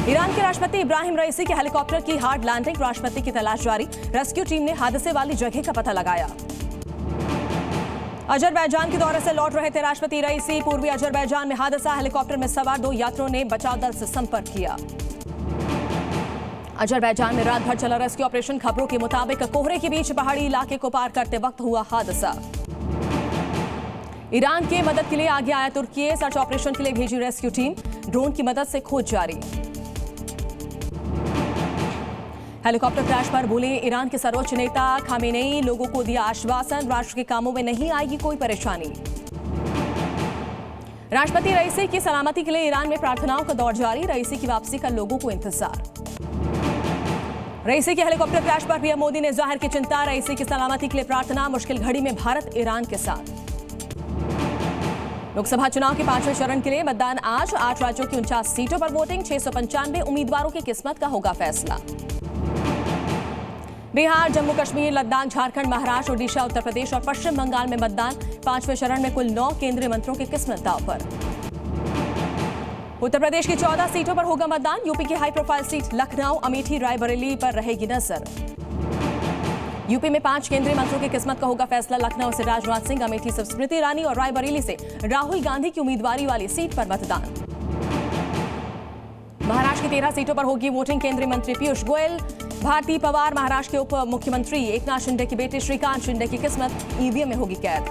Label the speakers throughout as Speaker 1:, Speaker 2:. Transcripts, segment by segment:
Speaker 1: Iran के राष्ट्रपति इब्राहिम रईसी के हेलीकॉप्टर की हार्ड लैंडिंग, राष्ट्रपति की तलाश जारी। रेस्क्यू टीम ने हादसे वाली जगह का पता लगाया। अजरबैजान के दौरे से लौट रहे थे राष्ट्रपति रईसी। पूर्वी अजरबैजान में हादसा, हेलीकॉप्टर में सवार 2 यात्रियों ने बचाव दल से संपर्क किया। अजरबैजान में रात भर चला रेस्क्यू ऑपरेशन। खबरों के मुताबिक कोहरे के बीच पहाड़ी इलाके को पार करते वक्त हुआ हादसा। ईरान के मदद के लिए आगे आया तुर्की। सर्च ऑपरेशन के लिए भेजी रेस्क्यू टीम। ड्रोन की मदद से खोज जारी। हेलीकॉप्टर क्रैश पर बोले ईरान के सर्वोच्च नेता खामेनेई, लोगों को दिया आश्वासन, राष्ट्र के कामों में नहीं आएगी कोई परेशानी। राष्ट्रपति रईसी की सलामती के लिए ईरान में प्रार्थनाओं का दौर जारी। रईसी की वापसी का लोगों को इंतजार। रईसी के हेलीकॉप्टर क्रैश पर पीएम मोदी ने जाहिर की चिंता। रईसी की सलामती के लिए प्रार्थना। मुश्किल घड़ी में भारत ईरान के साथ। लोकसभा चुनाव के 5वें चरण के लिए मतदान आज। 8 राज्यों की 49 सीटों पर वोटिंग। 695 उम्मीदवारों की किस्मत का होगा फैसला। बिहार, जम्मू कश्मीर, लद्दाख, झारखंड, महाराष्ट्र, ओडिशा, उत्तर प्रदेश और पश्चिम बंगाल में मतदान। 5वें चरण में कुल 9 केंद्रीय मंत्रियों की किस्मत दांव पर। उत्तर प्रदेश की 14 सीटों पर होगा मतदान। यूपी की high profile seat Lucknow, Amethi, Raebareli पर रहेगी नजर। यूपी में 5 केंद्रीय मंत्रियों की किस्मत का होगा फैसला। लखनऊ से राजनाथ सिंह, अमेठी से स्मृति ईरानी और रायबरेली से राहुल गांधी की उम्मीदवारी वाली सीट पर मतदान। महाराष्ट्र की 13 सीटों पर होगी वोटिंग। केंद्रीय मंत्री पीयूष गोयल, भारती पवार, महाराष्ट्र के उप मुख्यमंत्री एकनाथ शिंदे की बेटे श्रीकांत शिंदे की किस्मत ईवीएम में होगी कैद।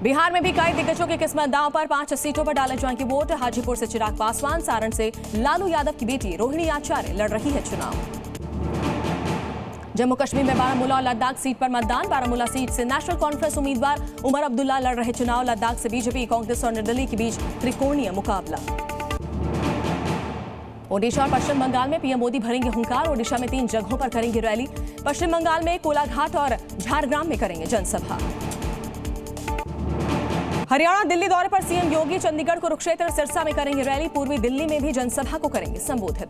Speaker 1: बिहार में भी कई दिग्गजों की किस्मत दांव पर। 5 सीटों पर डाले जाएंगे वोट। हाजीपुर से चिराग पासवान, सारण से लालू यादव की बेटी रोहिणी आचार्य लड़ रही है चुनाव। जम्मू कश्मीर में बारामूला और लद्दाख सीट पर मतदान। बारामूला सीट से नेशनल कॉन्फ्रेंस उम्मीदवार उमर अब्दुल्ला लड़ रहे चुनाव। लद्दाख से बीजेपी, कांग्रेस और निर्दलीय के बीच त्रिकोणीय मुकाबला। ओडिशा और पश्चिम बंगाल में पीएम मोदी भरेंगे हुंकार। ओडिशा में 3 जगहों पर करेंगे रैली। पश्चिम बंगाल में कोलाघाट और झारग्राम में करेंगे जनसभा। हरियाणा दिल्ली दौरे पर सीएम योगी। चंडीगढ़, कुरुक्षेत्र, सिरसा में करेंगे रैली। पूर्वी दिल्ली में भी जनसभा को करेंगे संबोधित।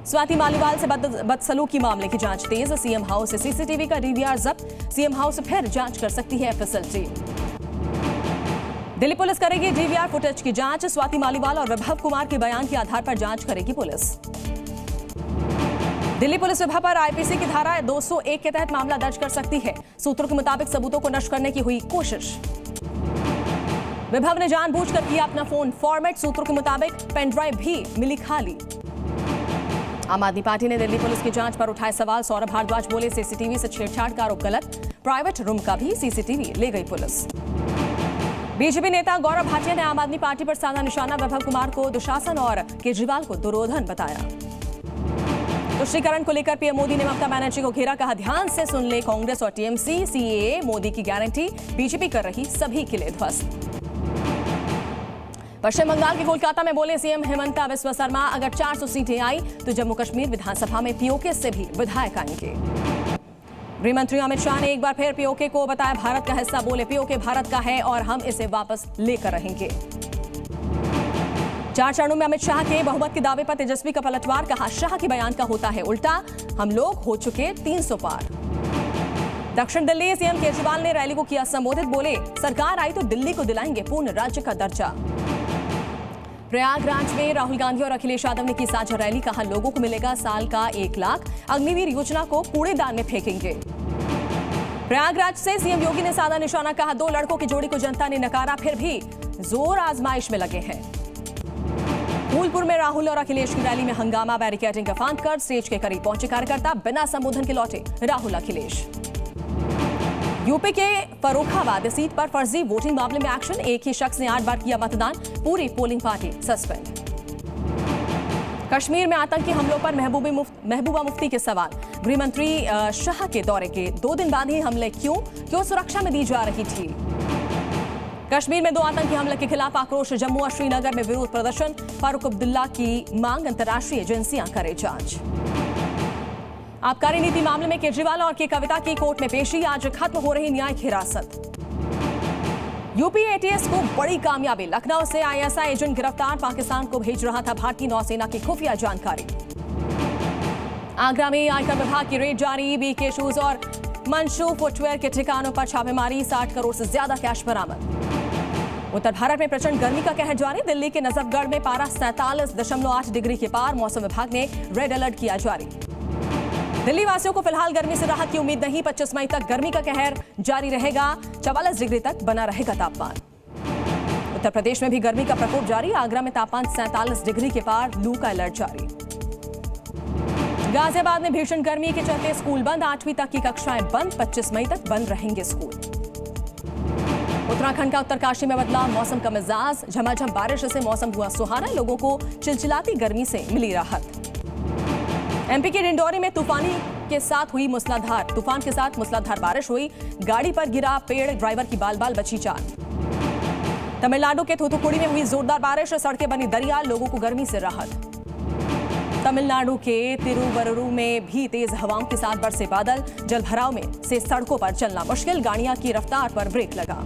Speaker 1: स्वाति मालीवाल से बदसलूकी मामले की जांच तेज। सीएम हाउस से सीसीटीवी का डीवीआर जब्त। सीएम हाउस फिर जांच कर सकती है एफएसएल टीम। दिल्ली पुलिस करेगी डीवीआर फुटेज की जांच। स्वाति मालीवाल और विभव कुमार के बयान के आधार पर जांच करेगी पुलिस। दिल्ली पुलिस विभव पर आईपीसी की धारा 201 के तहत मामला दर्ज कर सकती है। सूत्रों के मुताबिक सबूतों को नष्ट करने की हुई कोशिश। विभव ने जानबूझकर किया अपना फोन फॉर्मेट। सूत्रों के मुताबिक पेनड्राइव भी मिली खाली। आम आदमी पार्टी ने दिल्ली पुलिस की जांच पर उठाए सवाल। सौरभ भारद्वाज बोले सीसीटीवी से छेड़छाड़ का आरोप गलत। प्राइवेट रूम का भी सीसीटीवी ले गई पुलिस। बीजेपी नेता गौरव भाटिया ने आम आदमी पार्टी पर साधा निशाना। विभव कुमार को दुशासन और केजरीवाल को दुर्योधन बताया। तुष्टीकरण को लेकर पीएम मोदी ने ममता बनर्जी को घेरा। कहा ध्यान से सुन ले कांग्रेस और टीएमसी। सीएए मोदी की गारंटी, बीजेपी कर रही सभी के लिए ध्वस्त। पश्चिम बंगाल के कोलकाता में बोले सीएम हेमंता बिस्वा शर्मा, अगर 400 सीटें आई तो जम्मू कश्मीर विधानसभा में पीओके से भी विधायक आएंगे। गृह मंत्री अमित शाह ने एक बार फिर पीओके को बताया भारत का हिस्सा। बोले पीओके भारत का है और हम इसे वापस लेकर रहेंगे। 4 चरणों में अमित शाह के बहुमत के दावे पर तेजस्वी का पलटवार। कहा शाह के बयान का होता है उल्टा, हम लोग हो चुके 300 पार। दक्षिण दिल्ली सीएम केजरीवाल ने रैली को किया संबोधित। बोले सरकार आई तो दिल्ली को दिलाएंगे पूर्ण राज्य का दर्जा। प्रयागराज में राहुल गांधी और अखिलेश यादव ने की साझा रैली। कहा लोगों को मिलेगा साल का 1 लाख। अग्निवीर योजना को कूड़ेदान में फेंकेंगे। प्रयागराज से सीएम योगी ने साधा निशाना। कहा 2 लड़कों की जोड़ी को जनता ने नकारा, फिर भी जोर आजमाइश में लगे हैं। फूलपुर में राहुल और अखिलेश की रैली में हंगामा। बैरिकेडिंग का फांद कर स्टेज के करीब पहुंचे कार्यकर्ता। बिना संबोधन के लौटे राहुल अखिलेश। यूपी के फर्रुखाबाद सीट पर फर्जी वोटिंग मामले में एक्शन। एक ही शख्स ने 8 बार किया मतदान। पूरी पोलिंग पार्टी सस्पेंड। कश्मीर में आतंकी हमलों पर महबूबा मुफ्ती के सवाल। गृह मंत्री शाह के दौरे के 2 दिन बाद ही हमले क्यों सुरक्षा में दी जा रही थी। कश्मीर में 2 आतंकी हमले के खिलाफ आक्रोश। जम्मू और श्रीनगर में विरोध प्रदर्शन। फारूक अब्दुल्ला की मांग, अंतर्राष्ट्रीय एजेंसियां करें जांच। आबकारी नीति मामले में केजरीवाल और के कविता की कोर्ट में पेशी। आज खत्म हो रही न्यायिक हिरासत। यूपी एटीएस को बड़ी कामयाबी। लखनऊ से आईएसआई एजेंट गिरफ्तार। पाकिस्तान को भेज रहा था भारतीय नौसेना की खुफिया जानकारी। आगरा में आयकर विभाग की रेड जारी। बीके शूज और मंशू फुटवेयर के ठिकानों पर छापेमारी। 60 करोड़ से ज्यादा कैश बरामद। उत्तर भारत में प्रचंड गर्मी का कहर जारी। दिल्ली के नजफगढ़ में पारा 47.8 डिग्री के पार। मौसम विभाग ने रेड अलर्ट किया जारी। दिल्ली वासियों को फिलहाल गर्मी से राहत की उम्मीद नहीं। 25 मई तक गर्मी का कहर जारी रहेगा। 44 डिग्री तक बना रहेगा तापमान। उत्तर प्रदेश में भी गर्मी का प्रकोप जारी। आगरा में तापमान 47 डिग्री के पार। लू का अलर्ट जारी। गाजियाबाद में भीषण गर्मी के चलते स्कूल बंद। 8वीं तक की कक्षाएं बंद। 25 मई तक बंद रहेंगे स्कूल। उत्तराखंड का उत्तरकाशी में बदला मौसम का मिजाज। झमाझम बारिश से मौसम हुआ सुहाना। लोगों को चिलचिलाती गर्मी से मिली राहत। एमपी के डिंडोरी में तूफान के साथ मूसलाधार बारिश हुई। गाड़ी पर गिरा पेड़। ड्राइवर की बाल बाल बची जान। तमिलनाडु के थूथुकुड़ी में हुई जोरदार बारिश। सड़कें बनी दरिया। लोगों को गर्मी से राहत। तमिलनाडु के तिरुवरुर में भी तेज हवाओं के साथ बरसे बादल। जलभराव में से सड़कों पर चलना मुश्किल। गाड़ियां की रफ्तार पर ब्रेक लगा।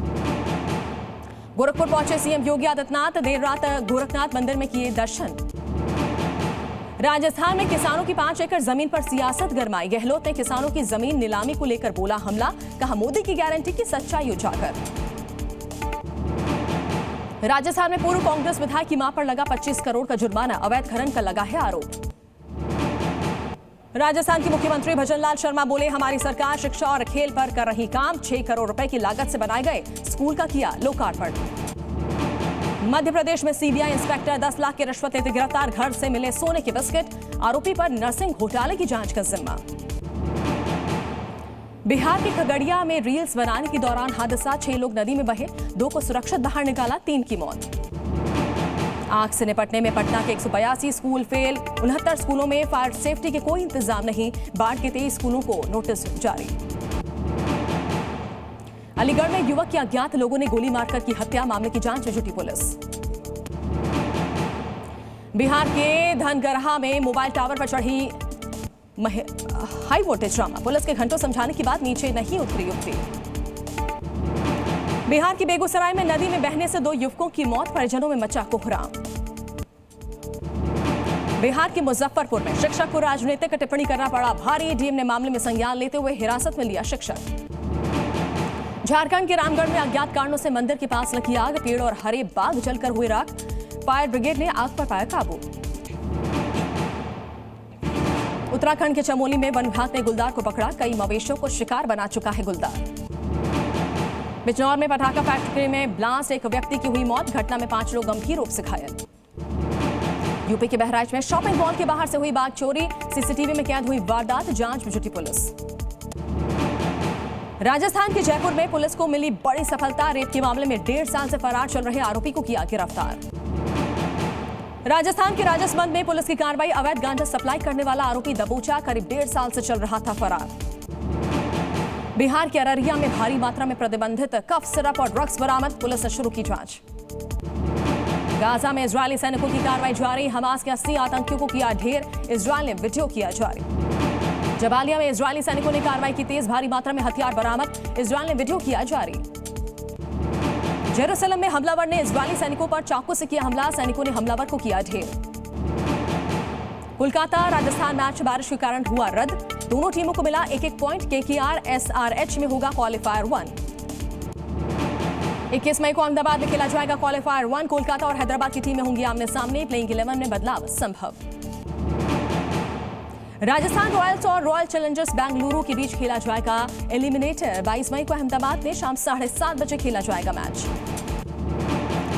Speaker 1: गोरखपुर पहुंचे सीएम योगी आदित्यनाथ। देर रात गोरखनाथ मंदिर में किए दर्शन। राजस्थान में किसानों की 5 एकड़ जमीन पर सियासत गरमाई। गहलोत ने किसानों की जमीन नीलामी को लेकर बोला हमला। कहा मोदी की गारंटी की सच्चाई उजागर। राजस्थान में पूर्व कांग्रेस विधायक की मां पर लगा 25 करोड़ का जुर्माना। अवैध खनन का लगा है आरोप। राजस्थान के मुख्यमंत्री भजनलाल शर्मा बोले हमारी सरकार शिक्षा और खेल पर कर रही काम। 6 करोड़ रुपए की लागत से बनाए गए स्कूल का किया लोकार्पण। मध्य प्रदेश में सीबीआई इंस्पेक्टर 10 लाख की रिश्वत लेते गिरफ्तार। घर से मिले सोने के बिस्किट। आरोपी पर नर्सिंग घोटाले की जांच का जिम्मा। बिहार के खगड़िया में रील्स बनाने के दौरान हादसा। 6 लोग नदी में बहे। 2 को सुरक्षित बाहर निकाला। 3 की मौत। आग से निपटने में पटना के 182 स्कूल फेल। 69 स्कूलों में फायर सेफ्टी के कोई इंतजाम नहीं। बाढ़ के 23 स्कूलों को नोटिस जारी। अलीगढ़ में युवक की अज्ञात लोगों ने गोली मारकर की हत्या। मामले की जांच में जुटी पुलिस। बिहार के धनगरहा में मोबाइल टावर पर चढ़ी हाई वोल्टेज ड्रामा। पुलिस के घंटों समझाने के बाद नीचे नहीं उतरी युवती। बिहार की बेगूसराय में नदी में बहने से 2 युवकों की मौत। परिजनों में मचा कोहराम। बिहार के मुजफ्फरपुर में शिक्षक को राजनीतिक टिप्पणी करना पड़ा भारी। डीएम ने मामले में संज्ञान लेते हुए हिरासत में लिया शिक्षक। झारखंड के रामगढ़ में अज्ञात कारणों से मंदिर के पास लगी आग। पेड़ और हरे बाग जलकर हुए राख। फायर ब्रिगेड ने आग पर पाया काबू। उत्तराखंड के चमोली में वन विभाग ने गुलदार को पकड़ा। कई मवेशियों को शिकार बना चुका है गुलदार। बिजनौर में पटाखा फैक्ट्री में ब्लास्ट। एक व्यक्ति की हुई मौत। घटना में 5 लोग गंभीर रूप से घायल। यूपी के बहराइच में शॉपिंग मॉल के बाहर से हुई बाइक चोरी। सीसीटीवी में कैद हुई वारदात। जांच में जुटी पुलिस। राजस्थान के जयपुर में पुलिस को मिली बड़ी सफलता। रेप के मामले में 1.5 साल से फरार चल रहे आरोपी को किया गिरफ्तार। राजस्थान के राजसमंद में पुलिस की कार्रवाई। अवैध गांजा सप्लाई करने वाला आरोपी दबोचा। करीब 1.5 साल से चल रहा था फरार। बिहार के अररिया में भारी मात्रा में प्रतिबंधित कफ सिरप और ड्रग्स बरामद। पुलिस ने शुरू की जांच। गाजा में इजरायली सैनिकों की कार्रवाई जारी। हमास के 80 आतंकियों को किया ढेर। इजरायल ने वीडियो किया जारी। जबालिया में इजरायली सैनिकों ने कार्रवाई की तेज। भारी मात्रा में हथियार बरामद। इजरायल ने वीडियो किया जारी। जेरूसलम में हमलावर ने इजरायली सैनिकों पर चाकू से किया हमला। सैनिकों ने हमलावर को किया ढेर। कोलकाता राजस्थान मैच बारिश के कारण हुआ रद्द। दोनों टीमों को मिला 1-1 पॉइंट। KKR SRH में होगा क्वालिफायर 1। 21 मई को अहमदाबाद में खेला जाएगा क्वालिफायर 1। कोलकाता और हैदराबाद की टीमें होंगी आमने सामने। प्लेइंग 11 में बदलाव संभव। राजस्थान रॉयल्स और रॉयल चैलेंजर्स बेंगलुरु के बीच खेला जाएगा एलिमिनेटर। 22 मई को अहमदाबाद में शाम 7:30 बजे खेला जाएगा मैच।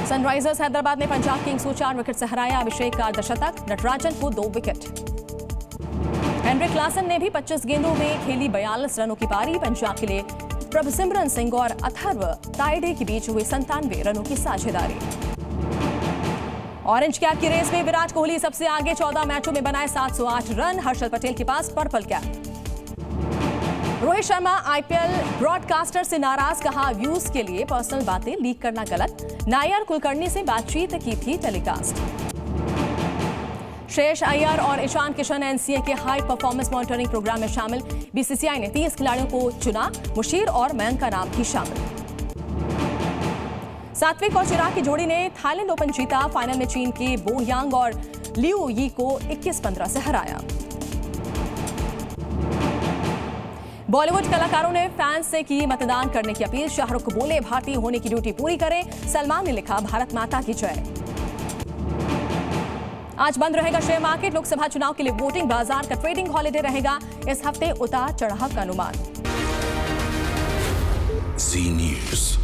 Speaker 1: सनराइजर्स हैदराबाद ने पंजाब किंग्स को 4 विकेट से हराया। अभिषेक का अर्धशतक। नटराजन को 2 विकेट। हेनरिक क्लासन ने भी 25 गेंदों में खेली 42 रनों की पारी। पंजाब के लिए प्रभसिमरन सिंह और अथर्व ताइडे के बीच हुई 97 रनों की साझेदारी। ऑरेंज कैप की रेस में विराट कोहली सबसे आगे। 14 मैचों में बनाए 708 रन। हर्षल पटेल के पास purple cap. Rohit Sharma IPL broadcaster से नाराज। कहा व्यूज के लिए पर्सनल बातें लीक करना गलत। नायर कुलकर्णी से बातचीत की थी टेलीकास्ट। श्रेयस अय्यर और ईशान किशन NCA के हाई परफॉर्मेंस मॉनिटरिंग प्रोग्राम में शामिल। BCCI ने 30 खिलाड़ियों को चुना। मुशीर और मयंक का नाम भी शामिल। सात्विक और चिराग की जोड़ी ने थाईलैंड ओपन जीता। फाइनल में चीन के बो यांग और लियू यी को 21-15 से हराया। बॉलीवुड कलाकारों ने फैंस से की मतदान करने की अपील। शाहरुख बोले भारतीय होने की ड्यूटी पूरी करें। सलमान ने लिखा भारत माता की जय। आज बंद रहेगा शेयर मार्केट। लोकसभा चुनाव के लिए वोटिंग बाजार का ट्रेडिंग हॉलिडे रहेगा। इस हफ्ते उतार चढ़ाव का अनुमान।
Speaker 2: जी न्यूज़।